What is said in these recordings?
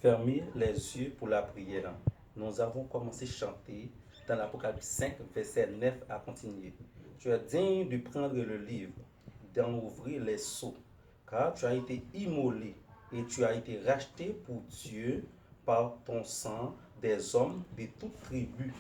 Fermez les yeux pour la prière. Nous avons commencé à chanter dans l'Apocalypse 5, verset 9 à continuer. Tu es digne de prendre le livre, d'en ouvrir les sceaux, car tu as été immolé et tu as été racheté pour Dieu par ton sang des hommes de toute tribu,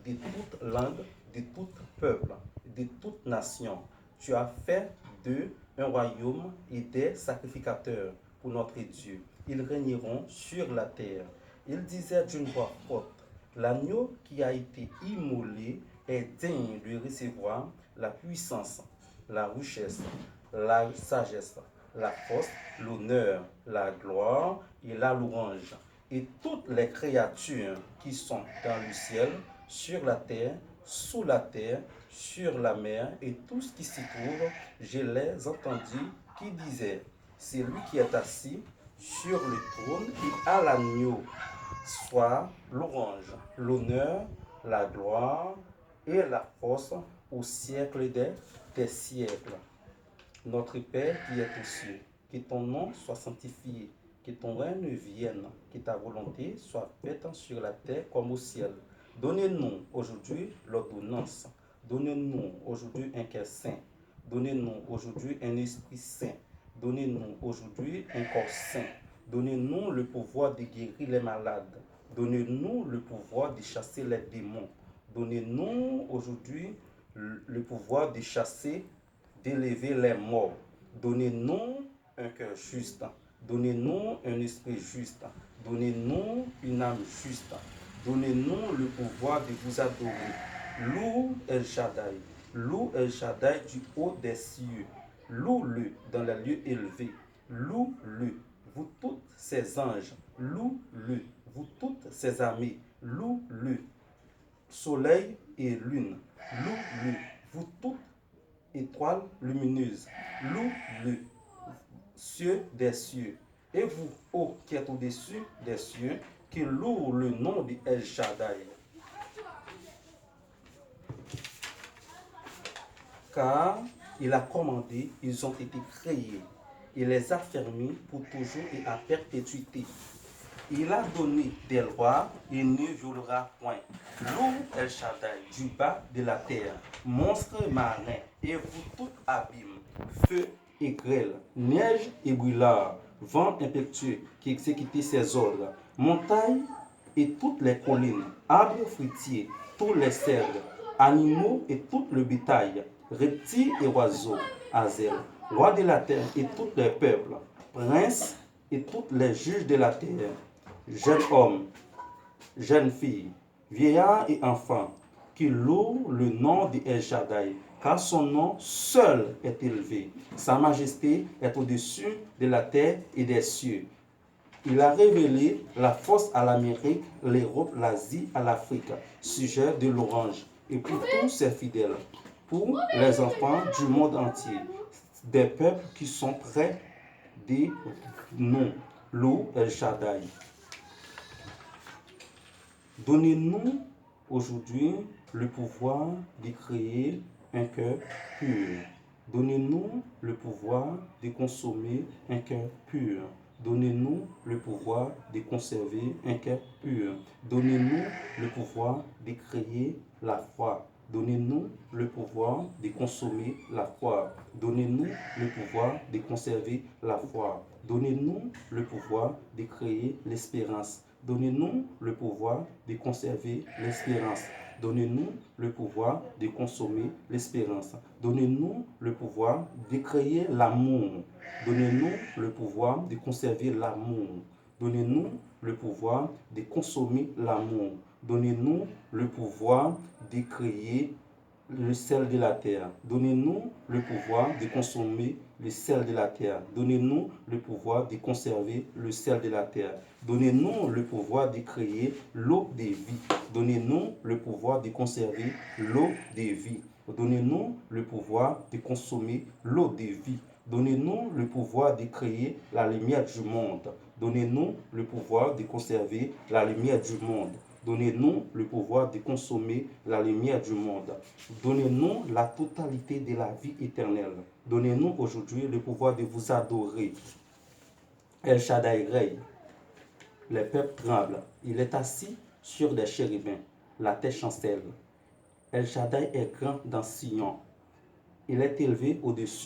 de toute langue, de tout peuple, de toute nation. Tu as fait d'eux un royaume et des sacrificateurs pour notre Dieu. Ils régneront sur la terre. Il disait d'une voix forte, l'agneau qui a été immolé est digne de recevoir la puissance, la richesse, la sagesse, la force, l'honneur, la gloire et la louange. Et toutes les créatures qui sont dans le ciel, sur la terre, sous la terre, sur la mer et tout ce qui s'y trouve, je les entendis qui disaient, c'est lui qui est assis sur le trône et à l'agneau soit l'orange, l'honneur, la gloire et la force au siècle des siècles. Notre Père qui est aux cieux, que ton nom soit sanctifié, que ton règne vienne, que ta volonté soit faite sur la terre comme au ciel. Donnez-nous aujourd'hui l'ordonnance. Donnez-nous aujourd'hui un cœur saint. Donnez-nous aujourd'hui un esprit saint. Donnez-nous aujourd'hui un corps saint. Donnez-nous le pouvoir de guérir les malades. Donnez-nous le pouvoir de chasser les démons. Donnez-nous aujourd'hui le pouvoir de chasser, d'élever les morts. Donnez-nous un cœur juste. Donnez-nous un esprit juste. Donnez-nous une âme juste. Donnez-nous le pouvoir de vous adorer. Loue El Shaddai. Loue El Shaddai du haut des cieux. Loue-le dans les lieux élevés. Loue-le, vous tous ses anges. Loue-le, vous toutes ses armées. Loue-le, soleil et lune. Loue-le, vous toutes étoiles lumineuses. Loue-le, cieux des cieux. Et vous, ô qui êtes au-dessus des cieux, qui loue le nom de El Shaddai. Car il a commandé, ils ont été créés. Il les a fermés pour toujours et à perpétuité. Il a donné des lois et ne violera point. Loue El Shaddai du bas de la terre, monstres marins et vous tout abîme, feu et grêle, neige et brûlard, vent impétueux qui exécute ses ordres, montagnes et toutes les collines, arbres fruitiers, tous les cèdres, animaux et tout le bétail, reptiles et oiseaux, Azel, roi de la terre et tous les peuples, princes et tous les juges de la terre, jeunes hommes, jeunes filles, vieillards et enfants, qui louent le nom de El Shaddai, car son nom seul est élevé. Sa majesté est au-dessus de la terre et des cieux. Il a révélé la force à l'Amérique, l'Europe, l'Asie, à l'Afrique, sujet de l'orange, et pour tous ses fidèles, pour les enfants du monde entier, des peuples qui sont près des noms. Loue El Shaddai. Donnez-nous aujourd'hui le pouvoir de créer un cœur pur. Donnez-nous le pouvoir de consommer un cœur pur. Donnez-nous le pouvoir de conserver un cœur pur. Donnez-nous le pouvoir de créer la foi. Donnez-nous le pouvoir de consommer la foi. Donnez-nous le pouvoir de conserver la foi. Donnez-nous le pouvoir de créer l'espérance. Donnez-nous le pouvoir de conserver l'espérance. Donnez-nous le pouvoir de consommer l'espérance. Donnez-nous le pouvoir de créer l'amour. Donnez-nous le pouvoir de conserver l'amour. Donnez-nous le pouvoir de consommer l'amour. Donnez-nous le pouvoir de créer le sel de la terre. Donnez-nous le pouvoir de consommer le sel de la terre. Donnez-nous le pouvoir de conserver le sel de la terre. Donnez-nous le pouvoir de créer l'eau de vie. Donnez-nous le pouvoir de conserver l'eau de vie. Donnez-nous le pouvoir de consommer l'eau de vie. Donnez-nous le pouvoir de créer la lumière du monde. Donnez-nous le pouvoir de conserver la lumière du monde. Donnez-nous le pouvoir de consommer la lumière du monde. Donnez-nous la totalité de la vie éternelle. Donnez-nous aujourd'hui le pouvoir de vous adorer. El Shaddai règne. Les peuples tremblent. Il est assis sur des chérubins. La terre chancelle. El Shaddai est grand dans Sion. Il est élevé au-dessus